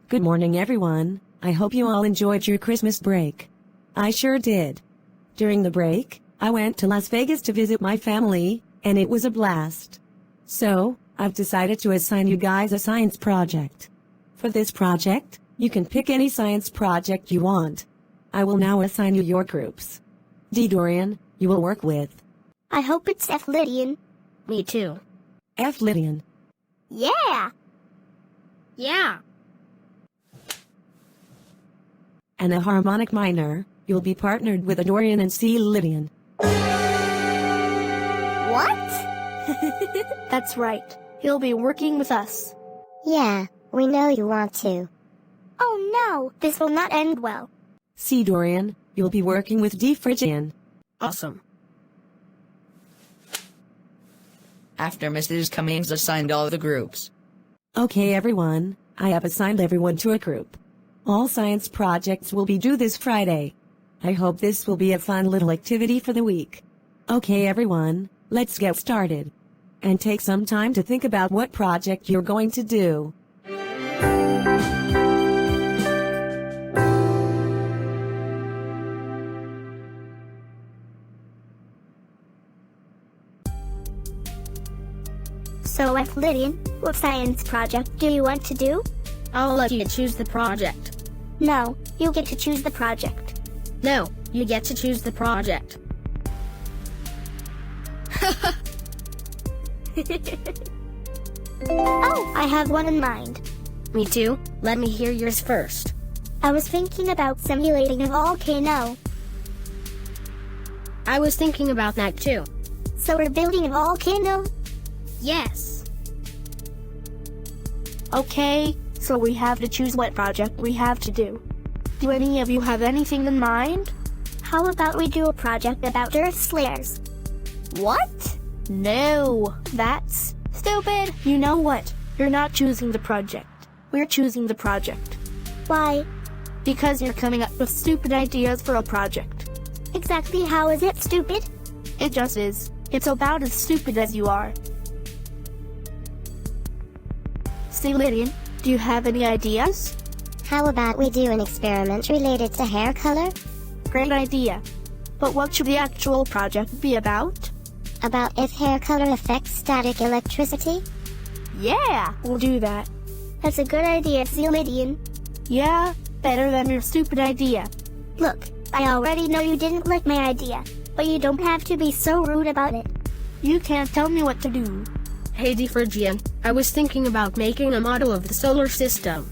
Good morning, everyone. I hope you all enjoyed your Christmas break. I sure did. During the break, I went to Las Vegas to visit my family, and it was a blast. So, I've decided to assign you guys a science project. For this project, you can pick any science project you want. I will now assign you your groups. D. Dorian, you will work with I hope it's F. Lydian. Me too. F. Lydian. Yeah! Yeah. And a harmonic minor, you'll be partnered with a Dorian and C. Lydian. What? That's right. He'll be working with us. Yeah, we know you want to. Oh no, this will not end well. C. Dorian, you'll be working with D. Phrygian. Awesome. After Mrs. Cummings assigned all the groups. Okay, everyone, I have assigned everyone to a group. All science projects will be due this Friday. I hope this will be a fun little activity for the week. Okay, everyone, let's get started. And take some time to think about what project you're going to do. So F. Lydian, what science project do you want to do? I'll let you choose the project. No, you get to choose the project. No, you get to choose the project. Oh, I have one in mind. Me too. Let me hear yours first. I was thinking about simulating a volcano. I was thinking about that too. So we're building a volcano? Yes. Okay, so we have to choose what project we have to do. Do any of you have anything in mind? How about we do a project about Earth Slayers? What? No, that's stupid. You know what? You're not choosing the project. We're choosing the project. Why? Because you're coming up with stupid ideas for a project. Exactly how is it stupid? It just is. It's about as stupid as you are. See, Lydian, do you have any ideas? How about we do an experiment related to hair color? Great idea. But what should the actual project be about? About if hair color affects static electricity? Yeah, we'll do that. That's a good idea, C. Lydian. Yeah, better than your stupid idea. Look, I already know you didn't like my idea, but you don't have to be so rude about it. You can't tell me what to do. Hey D. Phrygian, I was thinking about making a model of the solar system.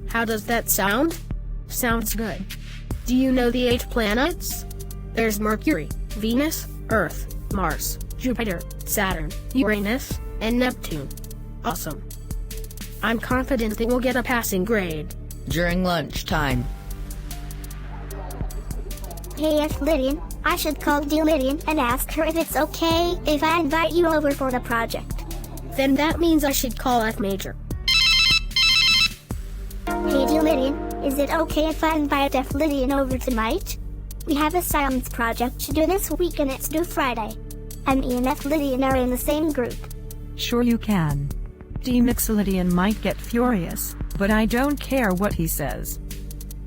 How does that sound? Sounds good. Do you know the 8 planets? There's Mercury, Venus, Earth, Mars, Jupiter, Saturn, Uranus, and Neptune. Awesome. I'm confident they will get a passing grade. During lunchtime. Hey F. Lydian, I should call D. Lydian and ask her if it's okay if I invite you over for the project. Then that means I should call F Major. Hey D. Lydian, is it okay if I invite F. Lydian over tonight? We have a science project to do this week and it's due Friday. And me and F. Lydian are in the same group. Sure you can. D. Mixolydian might get furious, but I don't care what he says.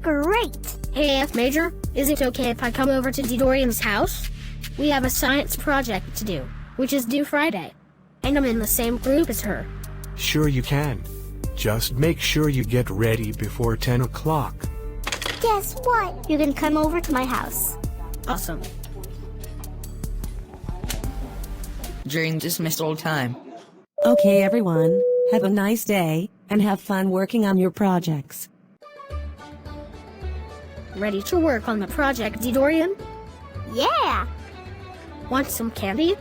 Great! Hey F Major, is it okay if I come over to D. Dorian's house? We have a science project to do, which is due Friday. And I'm in the same group as her. Sure you can. Just make sure you get ready before 10 o'clock. Guess what? You can come over to my house. Awesome. During dismissal time. Okay, everyone, have a nice day, and have fun working on your projects. Ready to work on the project, D. Dorian? Yeah! Want some candy?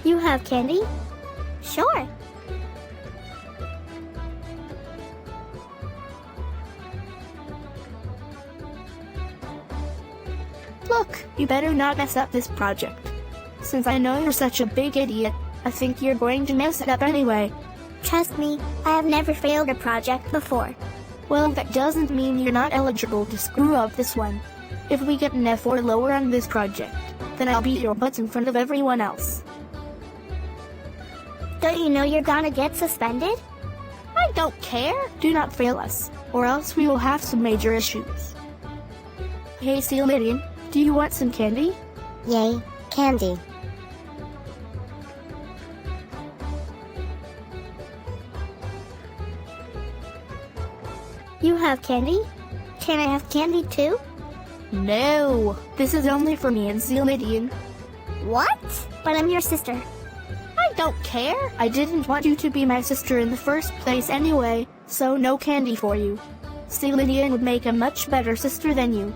You have candy? Sure. Look, you better not mess up this project. Since I know you're such a big idiot, I think you're going to mess it up anyway. Trust me, I have never failed a project before. Well, that doesn't mean you're not eligible to screw up this one. If we get an F or lower on this project, then I'll beat your butts in front of everyone else. Don't you know you're gonna get suspended? I I don't care. Do not fail us, or else we will have some major issues. Hey, Celine, do you want some candy? Yay, candy. You have candy? Can I have candy too? No, this is only for me and Celine. What? But I'm your sister. I don't care. I didn't want you to be my sister in the first place anyway, so no candy for you. Celine would make a much better sister than you.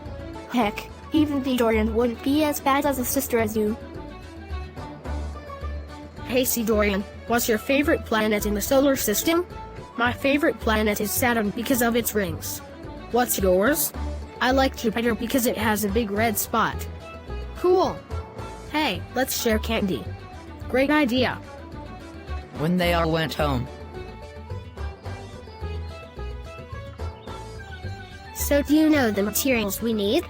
Heck, even the Dorian wouldn't be as bad as a sister as you. Hey Dorian, what's your favorite planet in the solar system? My favorite planet is Saturn because of its rings. What's yours? I like Jupiter because it has a big red spot. Cool. Hey, let's share candy. Great idea. When they all went home. So do you know the materials we need?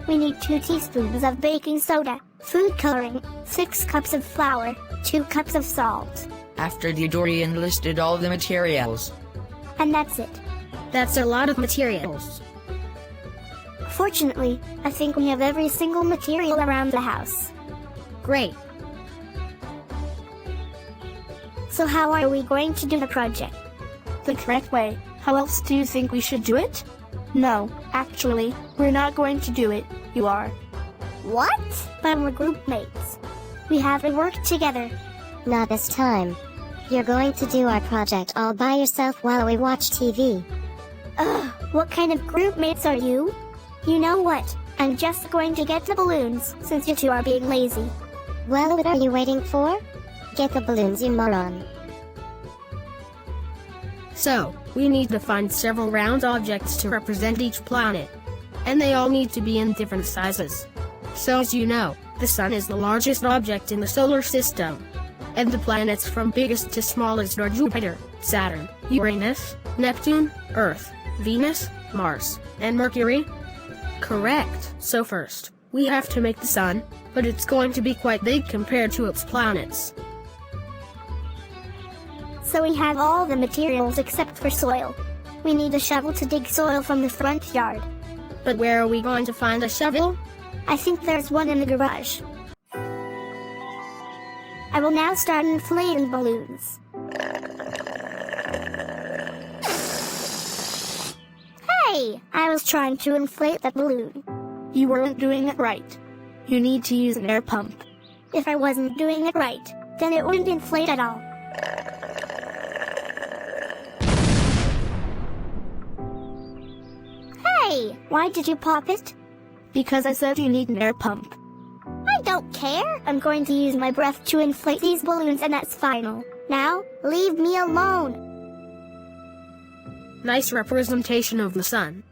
We need 2 teaspoons of baking soda, food coloring, 6 cups of flour, 2 cups of salt. After the Dorian listed all the materials. And that's it. That's a lot of materials. Fortunately, I think we have every single material around the house. Great. So how are we going to do the project? The correct way. How else do you think we should do it? No, actually, we're not going to do it. You are. What? But we're group mates. We have to work together. Not this time. You're going to do our project all by yourself while we watch TV. Ugh, what kind of group mates are you? You know what? I'm just going to get the balloons, since you two are being lazy. Well, what are you waiting for? Get the balloons, you moron. So, we need to find several round objects to represent each planet. And they all need to be in different sizes. So as you know, the Sun is the largest object in the solar system. And the planets from biggest to smallest are Jupiter, Saturn, Uranus, Neptune, Earth, Venus, Mars, and Mercury. Correct. So first, we have to make the Sun, but it's going to be quite big compared to its planets. So we have all the materials except for soil. We need a shovel to dig soil from the front yard. But where are we going to find a shovel? I think there's one in the garage. I will now start inflating balloons. Hey! I was trying to inflate that balloon. You weren't doing it right. You need to use an air pump. If I wasn't doing it right, then it wouldn't inflate at all. Hey! Why did you pop it? Because I said you need an air pump. I don't care. I'm going to use my breath to inflate these balloons and that's final. Now, leave me alone. Nice representation of the Sun.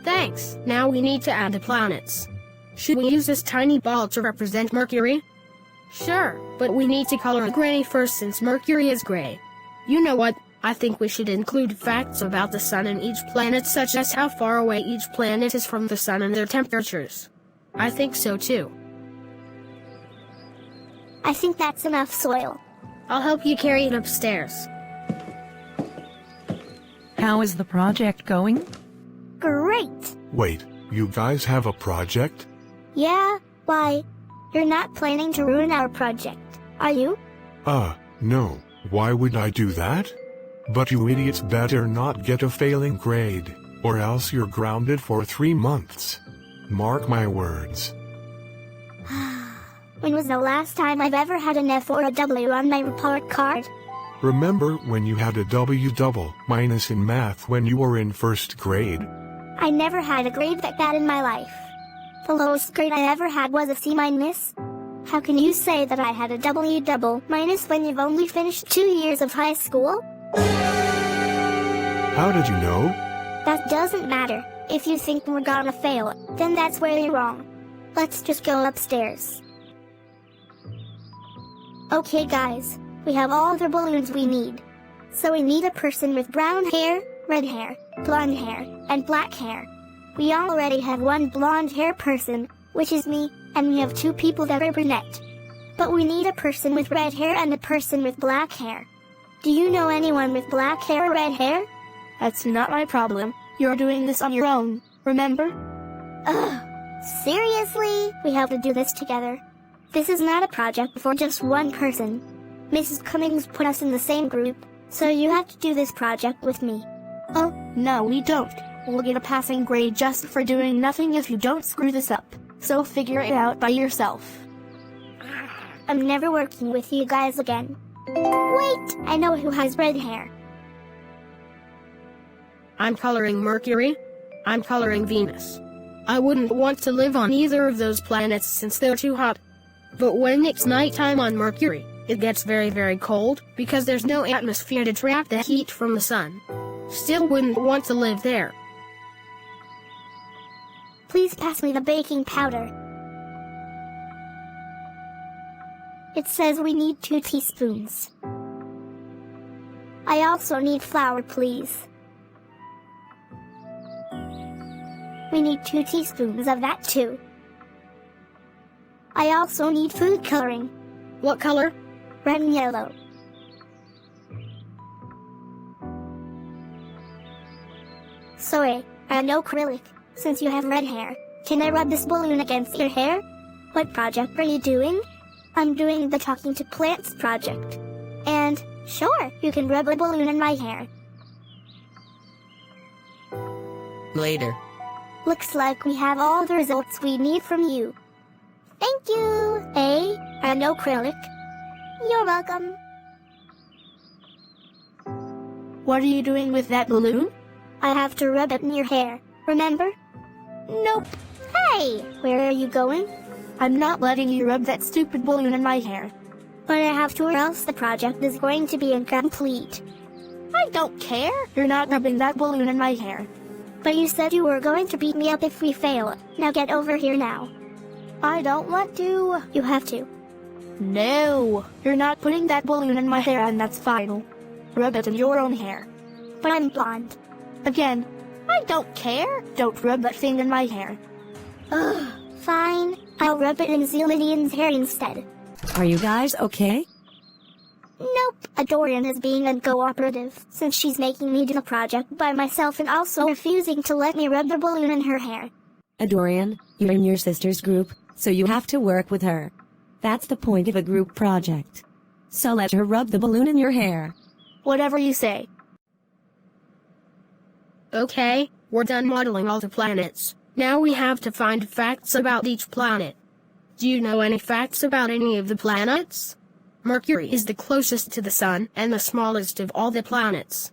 Thanks. Now we need to add the planets. Should we use this tiny ball to represent Mercury? Sure, but we need to color it gray first since Mercury is gray. You know what? I think we should include facts about the Sun and each planet, such as how far away each planet is from the Sun and their temperatures. I think so too. I think that's enough soil. I'll help you carry it upstairs. How is the project going? Great! Wait, you guys have a project? Yeah, why? You're not planning to ruin our project, are you? No. Why would I do that? But you idiots better not get a failing grade, or else you're grounded for 3 months. Mark my words. When was the last time I've ever had an F or a W on my report card? Remember when you had a W double minus in math when you were in 1st grade? I never had a grade that bad in my life. The lowest grade I ever had was a C-. How can you say that I had a W double minus when you've only finished 2 years of high school? How did you know? That doesn't matter. If you think we're gonna fail, then that's where you're wrong. Let's just go upstairs. Okay guys, we have all the balloons we need. So we need a person with brown hair, red hair, blonde hair, and black hair. We already have one blonde hair person, which is me, and we have 2 people that are brunette. But we need a person with red hair and a person with black hair. Do you know anyone with black hair or red hair? That's not my problem. You're doing this on your own, remember? Ugh. Seriously? We have to do this together. This is not a project for just one person. Mrs. Cummings put us in the same group, so you have to do this project with me. Oh, no we don't. We'll get a passing grade just for doing nothing if you don't screw this up. So figure it out by yourself. I'm never working with you guys again. Wait, I know who has red hair. I'm coloring Mercury. I'm coloring Venus. I wouldn't want to live on either of those planets since they're too hot. But when it's nighttime on Mercury, it gets very, very cold because there's no atmosphere to trap the heat from the sun. Still wouldn't want to live there. Please pass me the baking powder. It says we need 2 teaspoons. I also need flour, please. We need 2 teaspoons of that too. I also need food coloring. What color? Red and yellow. Sorry, I know acrylic. Since you have red hair, can I rub this balloon against your hair? What project are you doing? I'm doing the Talking to Plants project. And, sure, you can rub a balloon in my hair. Later. Looks like we have all the results we need from you. Thank you, and acrylic. You're welcome. What are you doing with that balloon? I have to rub it in your hair, remember? Nope. Hey, where are you going? I'm not letting you rub that stupid balloon in my hair. But I have to or else the project is going to be incomplete. I don't care. You're not rubbing that balloon in my hair. But you said you were going to beat me up if we fail. Now get over here now. I don't want to. You have to. No. You're not putting that balloon in my hair and that's final. Rub it in your own hair. But I'm blonde. Again, I don't care. Don't rub that thing in my hair. Ugh, fine. I'll rub it in Zealidian's hair instead. Are you guys okay? Nope. Adorian is being uncooperative since she's making me do the project by myself and also refusing to let me rub the balloon in her hair. Adorian, you're in your sister's group, so you have to work with her. That's the point of a group project. So let her rub the balloon in your hair. Whatever you say. Okay, we're done modeling all the planets. Now we have to find facts about each planet. Do you know any facts about any of the planets? Mercury is the closest to the Sun and the smallest of all the planets.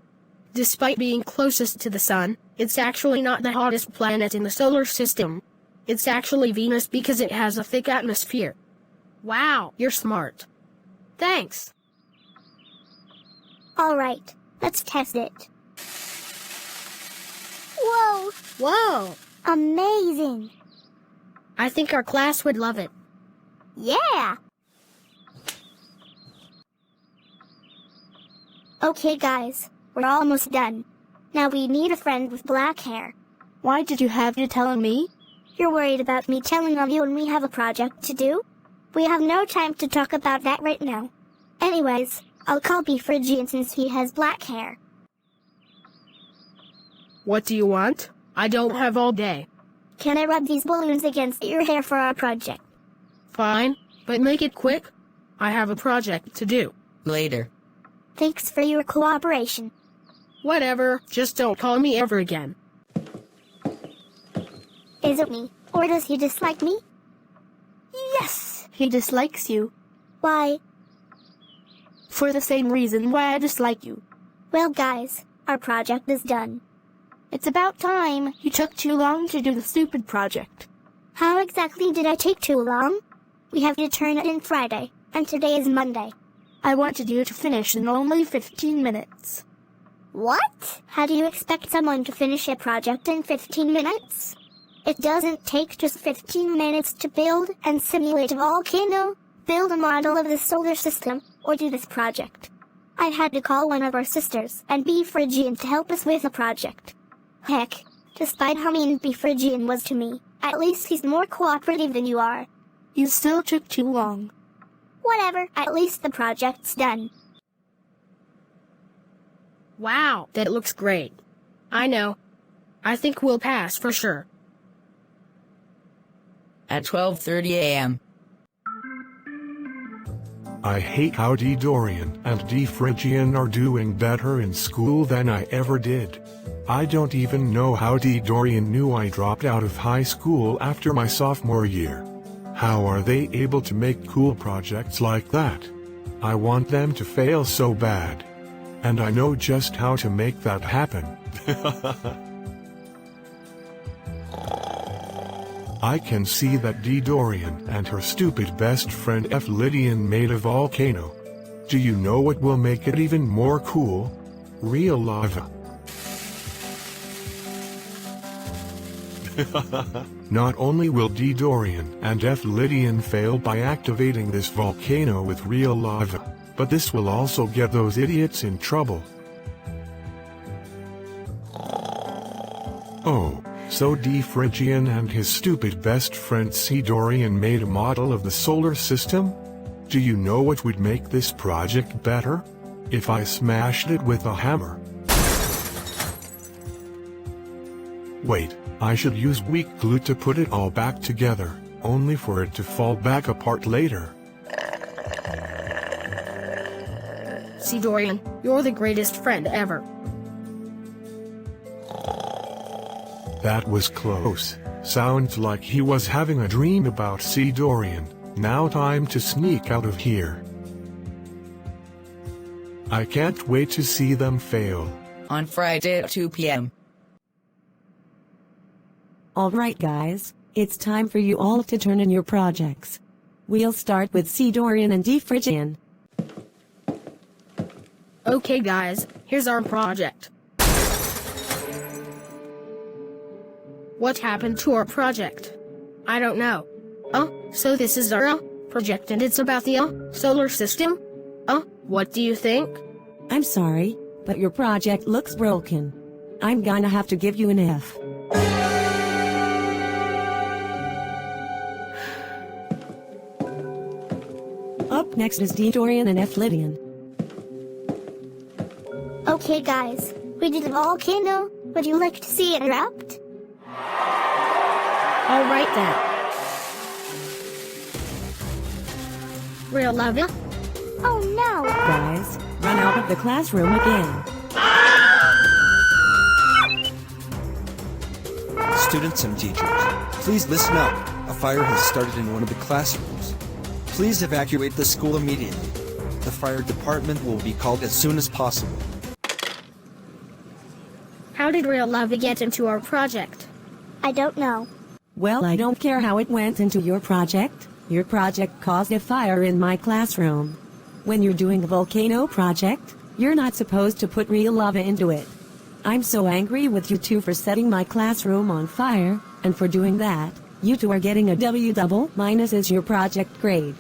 Despite being closest to the Sun, it's actually not the hottest planet in the solar system. It's actually Venus because it has a thick atmosphere. Wow, you're smart. Thanks. Alright, let's test it. Whoa! Whoa! Amazing! I think our class would love it. Yeah! Okay guys, we're almost done. Now we need a friend with black hair. Why did you have to tell me? You're worried about me telling on you and we have a project to do? We have no time to talk about that right now. Anyways, I'll call Bephrygian since he has black hair. What do you want? I don't have all day. Can I rub these balloons against your hair for our project? Fine, but make it quick. I have a project to do. Later. Thanks for your cooperation. Whatever, just don't call me ever again. Is it me, or does he dislike me? Yes, he dislikes you. Why? For the same reason why I dislike you. Well guys, our project is done. It's about time. You took too long to do the stupid project. How exactly did I take too long? We have to turn it in Friday, and today is Monday. I wanted you to finish in only 15 minutes. What? How do you expect someone to finish a project in 15 minutes? It doesn't take just 15 minutes to build and simulate a volcano, build a model of the solar system, or do this project. I had to call one of our sisters and Bephrygian to help us with the project. Heck, despite how mean Bephrygian was to me, at least he's more cooperative than you are. You still took too long. Whatever, at least the project's done. Wow, that looks great. I know. I think we'll pass for sure. At 12:30 a.m. I hate how D. Dorian and D. Phrygian are doing better in school than I ever did. I don't even know how D. Dorian knew I dropped out of high school after my sophomore year. How are they able to make cool projects like that? I want them to fail so bad. And I know just how to make that happen. I can see that D. Dorian and her stupid best friend F. Lydian made a volcano. Do you know what will make it even more cool? Real lava. Not only will D. Dorian and F. Lydian fail by activating this volcano with real lava, but this will also get those idiots in trouble. Oh, so D. Phrygian and his stupid best friend C. Dorian made a model of the solar system? Do you know what would make this project better? If I smashed it with a hammer. Wait, I should use weak glue to put it all back together, only for it to fall back apart later. C. Dorian, you're the greatest friend ever. That was close. Sounds like he was having a dream about C. Dorian. Now time to sneak out of here. I can't wait to see them fail. On Friday at 2 p.m. Alright guys, it's time for you all to turn in your projects. We'll start with C. Dorian and D. Phrygian. Okay guys, here's our project. What happened to our project? I don't know. Oh, so this is our project and it's about the solar system? What do you think? I'm sorry, but your project looks broken. I'm gonna have to give you an F. Up next is D. Dorian and F. Lydian. Okay guys, we did a volcano. Would you like to see it erupt? Alright then. Real lava? Oh no! Guys, run out of the classroom again. Students and teachers, please listen up. A fire has started in one of the classrooms. Please evacuate the school immediately. The fire department will be called as soon as possible. How did real lava get into our project? I don't know. Well, I don't care how it went into your project. Your project caused a fire in my classroom. When you're doing a volcano project, you're not supposed to put real lava into it. I'm so angry with you two for setting my classroom on fire, and for doing that, you two are getting a W double minus as your project grade.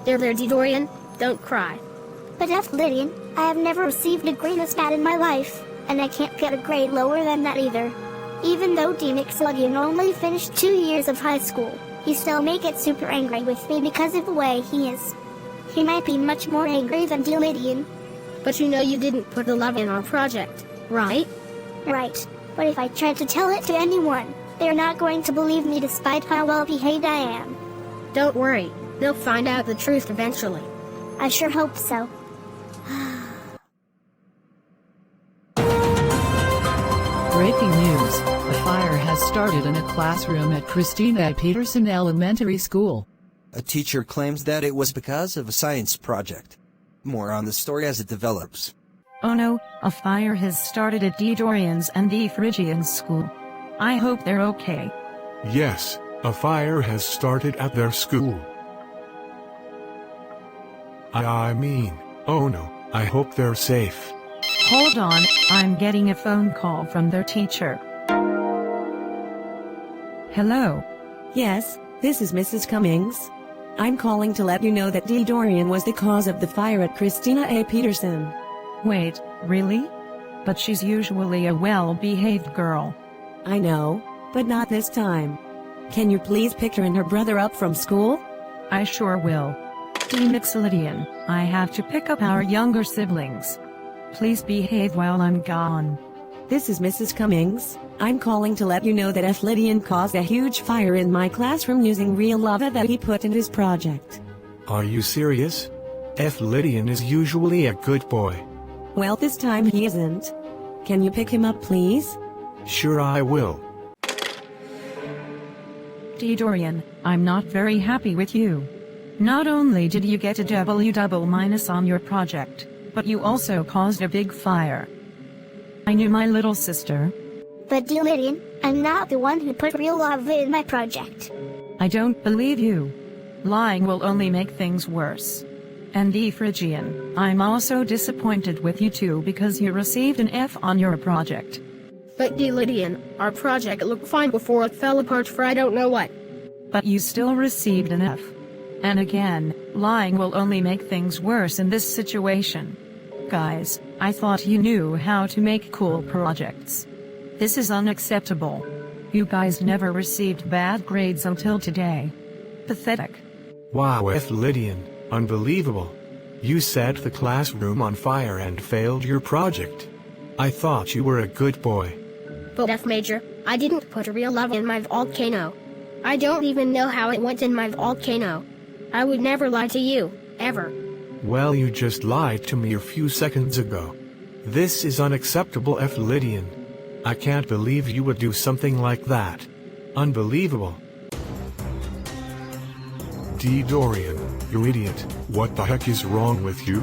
There, D. Dorian, don't cry. But F. Lydian, I have never received a grade as bad in my life, and I can't get a grade lower than that either. Even though D. McSluggian only finished 2 years of high school, he still may get super angry with me because of the way he is. He might be much more angry than D. Lydian. But you know you didn't put the lava in our project, right? Right, but if I try to tell it to anyone, they're not going to believe me despite how well behaved I am. Don't worry, they'll find out the truth eventually. I sure hope so. Breaking news, a fire has started in a classroom at Christina Peterson Elementary School. A teacher claims that it was because of a science project. More on the story as it develops. Oh no, a fire has started at D. Dorian's and D. Phrygian's school. I hope they're okay. Yes, a fire has started at their school. I mean, oh no, I hope they're safe. Hold on, I'm getting a phone call from their teacher. Hello? Yes, this is Mrs. Cummings. I'm calling to let you know that D. Dorian was the cause of the fire at Christina A. Peterson. Wait, really? But she's usually a well-behaved girl. I know, but not this time. Can you please pick her and her brother up from school? I sure will. Demixolydian, I have to pick up our younger siblings. Please behave while I'm gone. This is Mrs. Cummings. I'm calling to let you know that F. Lydian caused a huge fire in my classroom using real lava that he put in his project. Are you serious? F. Lydian is usually a good boy. Well, this time he isn't. Can you pick him up, please? Sure, I will. D. Dorian, I'm not very happy with you. Not only did you get a double minus on your project, but you also caused a big fire. I knew my little sister. But D. Lydian, I'm not the one who put real lava in my project. I don't believe you. Lying will only make things worse. And D. Phrygian, I'm also disappointed with you too because you received an F on your project. But D. Lydian, our project looked fine before it fell apart for I don't know what. But you still received an F. And again, lying will only make things worse in this situation. Guys, I thought you knew how to make cool projects. This is unacceptable. You guys never received bad grades until today. Pathetic. Wow, F. Lydian, unbelievable. You set the classroom on fire and failed your project. I thought you were a good boy. But F. Major, I didn't put real lava in my volcano. I don't even know how it went in my volcano. I would never lie to you, ever. Well, you just lied to me a few seconds ago. This is unacceptable, F. Lydian. I can't believe you would do something like that. Unbelievable. D. Dorian, you idiot, what the heck is wrong with you?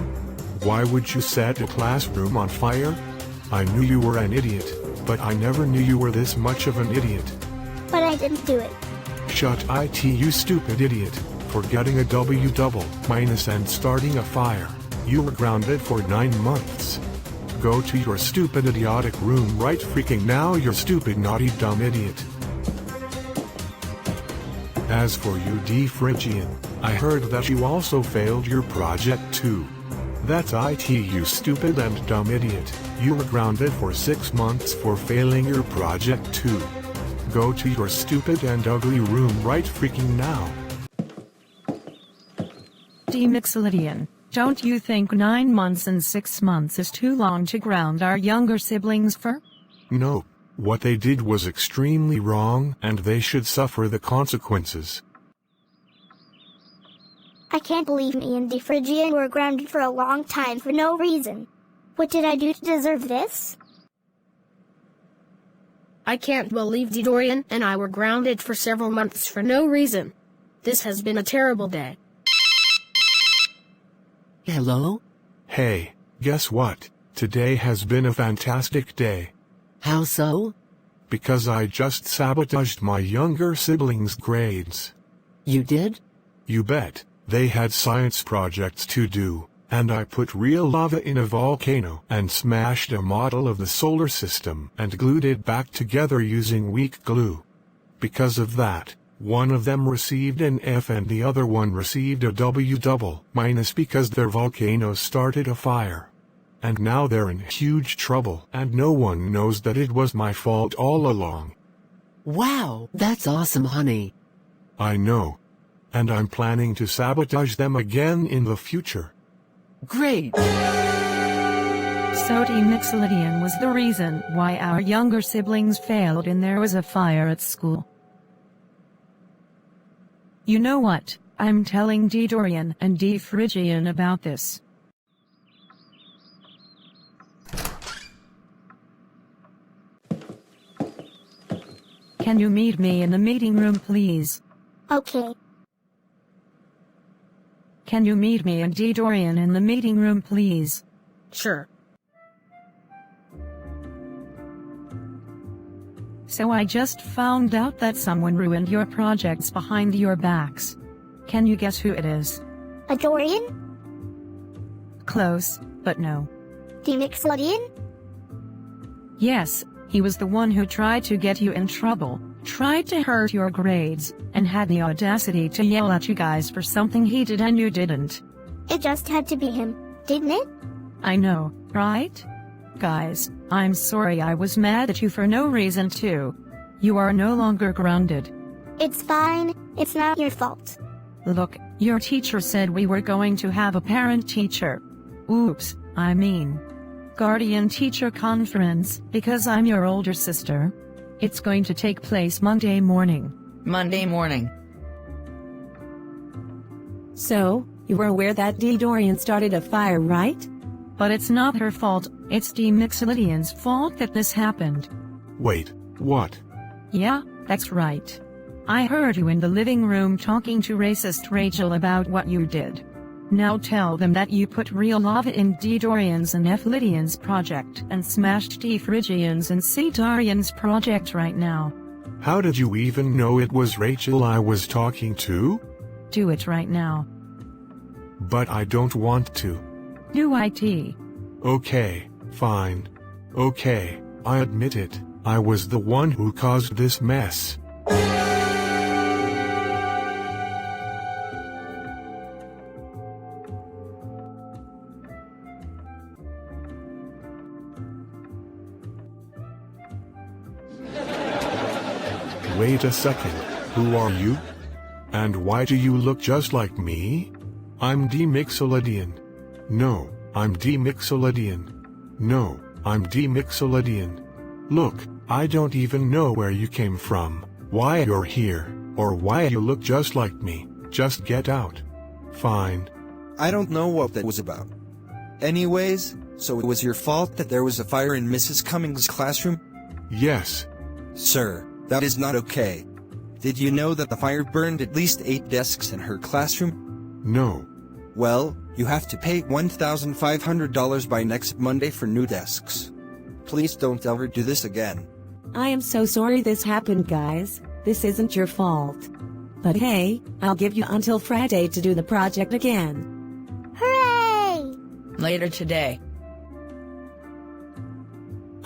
Why would you set a classroom on fire? I knew you were an idiot, but I never knew you were this much of an idiot. But I didn't do it. Shut it, you stupid idiot. For getting a double minus and starting a fire, you were grounded for 9 months. Go to your stupid idiotic room right freaking now, you stupid naughty dumb idiot. As for you, D. Phrygian, I heard that you also failed your project too. That's it, you stupid and dumb idiot. You were grounded for 6 months for failing your project too. Go to your stupid and ugly room right freaking now. Demixolydian, don't you think 9 months and 6 months is too long to ground our younger siblings for? No. What they did was extremely wrong, and they should suffer the consequences. I can't believe me and D. Phrygian were grounded for a long time for no reason. What did I do to deserve this? I can't believe D. Dorian and I were grounded for several months for no reason. This has been a terrible day. Hello? Hey, guess what? Today has been a fantastic day. How so? Because I just sabotaged my younger siblings' grades. You did? You bet. They had science projects to do, and I put real lava in a volcano and smashed a model of the solar system and glued it back together using weak glue. Because of that, one of them received an F and the other one received a double minus because their volcano started a fire. And now they're in huge trouble and no one knows that it was my fault all along. Wow, that's awesome, honey. I know. And I'm planning to sabotage them again in the future. Great! So Demixolydian was the reason why our younger siblings failed and there was a fire at school. You know what? I'm telling D. Dorian and D. Phrygian about this. Can you meet me in the meeting room, please? Okay. Can you meet me and D. Dorian in the meeting room, please? Sure. So I just found out that someone ruined your projects behind your backs. Can you guess who it is? A Dorian? Close, but no. Demixolydian? Yes, he was the one who tried to get you in trouble, tried to hurt your grades, and had the audacity to yell at you guys for something he did and you didn't. It just had to be him, didn't it? I know, right? Guys, I'm sorry I was mad at you for no reason too. You are no longer grounded. It's fine, it's not your fault. Look, Your teacher said we were going to have a parent-teacher. Oops, I mean, guardian-teacher conference, because I'm your older sister. It's going to take place Monday morning. Monday morning. So, you were aware that Dee Dorian started a fire, right? But it's not her fault, it's Dee Mixolydian's fault that this happened. Wait, what? Yeah, that's right. I heard you in the living room talking to racist Rachel about what you did. Now tell them that you put real lava in Dee Dorian's and F. Lydian's project and smashed D. Phrygian's and C. Darian's project right now. How did you even know it was Rachel I was talking to? Do it right now. But I don't want to. Do it. Okay, fine. Okay, I admit it, I was the one who caused this mess. Wait a second, who are you? And why do you look just like me? I'm D. Mixolydian. No, I'm D. Mixolydian. No, I'm D. Mixolydian. Look, I don't even know where you came from, why you're here, or why you look just like me. Just get out. Fine. I don't know what that was about. Anyways, so it was your fault that there was a fire in Mrs. Cummings' classroom? Yes. Sir, that is not okay. Did you know that the fire burned at least 8 desks in her classroom? No. Well, you have to pay $1,500 by next Monday for new desks. Please don't ever do this again. I am so sorry this happened, guys. This isn't your fault. But hey, I'll give you until Friday to do the project again. Hooray! Later today.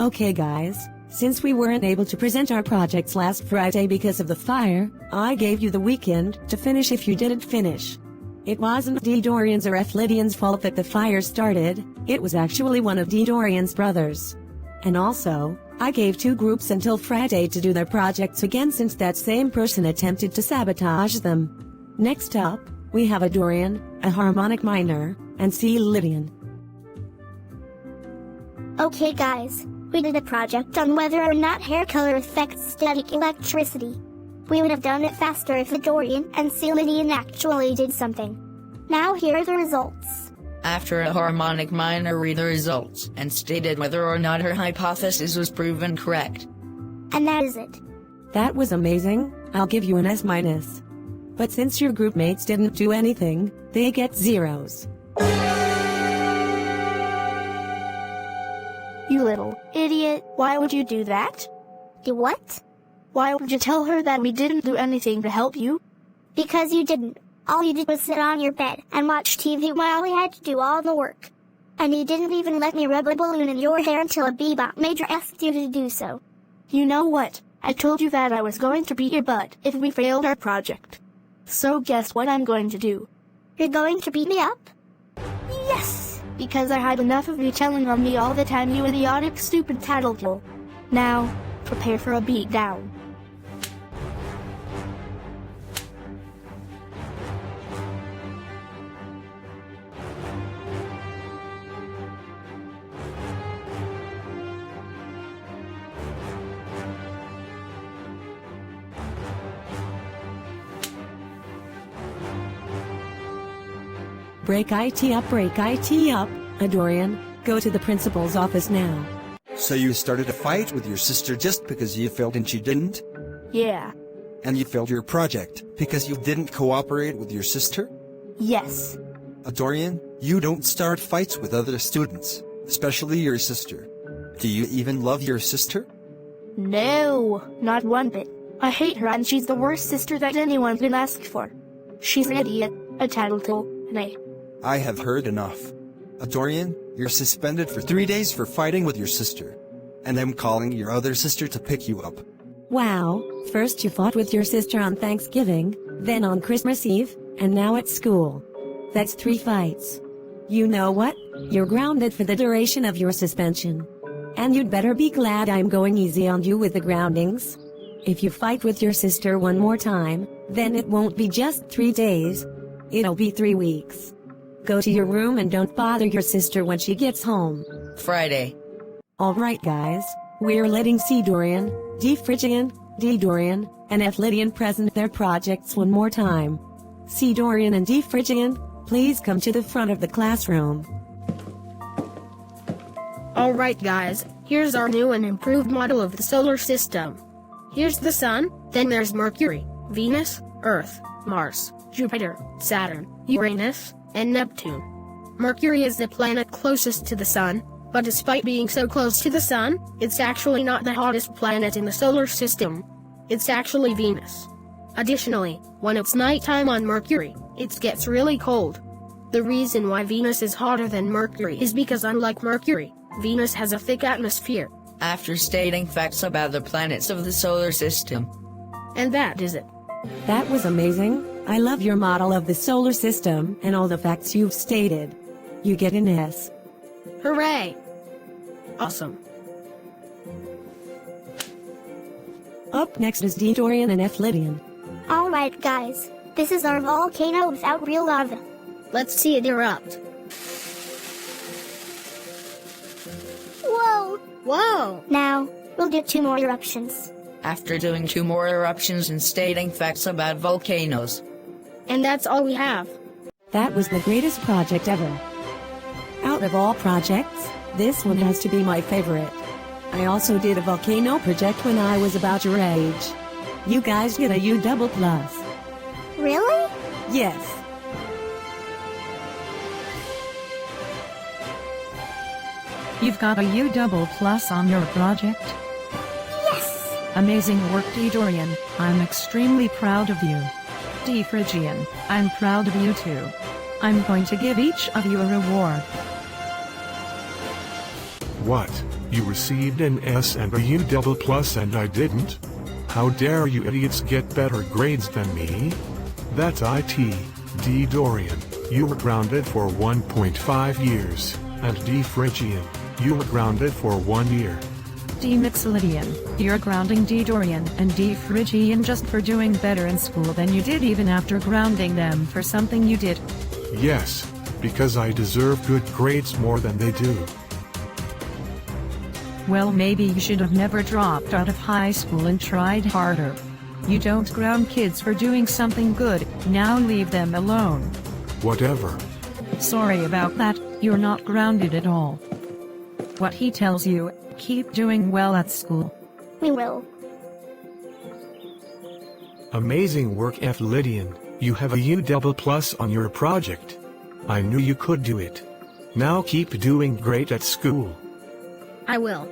Okay guys, since we weren't able to present our projects last Friday because of the fire, I gave you the weekend to finish if you didn't finish. It wasn't D. Dorian's or F. Lydian's fault that the fire started, it was actually one of D. Dorian's brothers. And also, I gave 2 groups until Friday to do their projects again since that same person attempted to sabotage them. Next up, we have a Dorian, a harmonic minor, and C. Lydian. Okay guys, we did a project on whether or not hair color affects static electricity. We would have done it faster if the Dorian and C. Lydian actually did something. Now here are the results. After a harmonic minor read the results and stated whether or not her hypothesis was proven correct. And that is it. That was amazing, I'll give you an S-. But since your group mates didn't do anything, they get zeros. You little idiot, why would you do that? Do what? Why would you tell her that we didn't do anything to help you? Because you didn't. All you did was sit on your bed and watch TV while we had to do all the work. And you didn't even let me rub a balloon in your hair until a Bebop Major asked you to do so. You know what? I told you that I was going to beat your butt if we failed our project. So guess what I'm going to do? You're going to beat me up? Yes! Because I had enough of you telling on me all the time, you idiotic stupid tattletale. Now, prepare for a beatdown. Break IT up, break IT up. Dorian, go to the principal's office now. So you started a fight with your sister just because you failed and she didn't? Yeah. And you failed your project because you didn't cooperate with your sister? Yes. Dorian, you don't start fights with other students, especially your sister. Do you even love your sister? No, not one bit. I hate her and she's the worst sister that anyone can ask for. She's an idiot, a tattletale, and I have heard enough. Dorian, you're suspended for 3 days for fighting with your sister. And I'm calling your other sister to pick you up. Wow, first you fought with your sister on Thanksgiving, then on Christmas Eve, and now at school. That's 3 fights. You know what? You're grounded for the duration of your suspension. And you'd better be glad I'm going easy on you with the groundings. If you fight with your sister one more time, then it won't be just 3 days. It'll be 3 weeks. Go to your room and don't bother your sister when she gets home. Friday. Alright guys, we're letting C. Dorian, D. Phrygian, D. Dorian, and F. Lydian present their projects one more time. C. Dorian and D. Phrygian, please come to the front of the classroom. Alright guys, here's our new and improved model of the solar system. Here's the Sun, then there's Mercury, Venus, Earth, Mars, Jupiter, Saturn, Uranus, and Neptune. Mercury is the planet closest to the Sun, but despite being so close to the Sun, it's actually not the hottest planet in the solar system. It's actually Venus. Additionally, when it's nighttime on Mercury, it gets really cold. The reason why Venus is hotter than Mercury is because unlike Mercury, Venus has a thick atmosphere. After stating facts about the planets of the solar system. And that is it. That was amazing. I love your model of the solar system and all the facts you've stated. You get an S. Hooray! Awesome. Up next is D. Dorian and F. Lydian. Alright guys, this is our volcano without real lava. Let's see it erupt. Whoa! Whoa! Now, we'll do 2 more eruptions. After doing 2 more eruptions and stating facts about volcanoes. And that's all we have. That was the greatest project ever. Out of all projects, this one has to be my favorite. I also did a volcano project when I was about your age. You guys get a U double plus. Really? Yes. You've got a U double plus on your project? Yes! Amazing work, D. Dorian. I'm extremely proud of you. D. Phrygian, I'm proud of you too. I'm going to give each of you a reward. What? You received an S and a U double plus and I didn't? How dare you idiots get better grades than me? That's IT. D. Dorian, you were grounded for 1.5 years, and D. Phrygian, you were grounded for 1 year. D. Mixolydian, you're grounding D. Dorian and D. Phrygian just for doing better in school than you did even after grounding them for something you did. Yes, because I deserve good grades more than they do. Well, maybe you should have never dropped out of high school and tried harder. You don't ground kids for doing something good, now leave them alone. Whatever. Sorry about that, you're not grounded at all. What he tells you, keep doing well at school. We will. Amazing work, F. Lydian. You have a U double plus on your project. I knew you could do it. Now keep doing great at school. I will.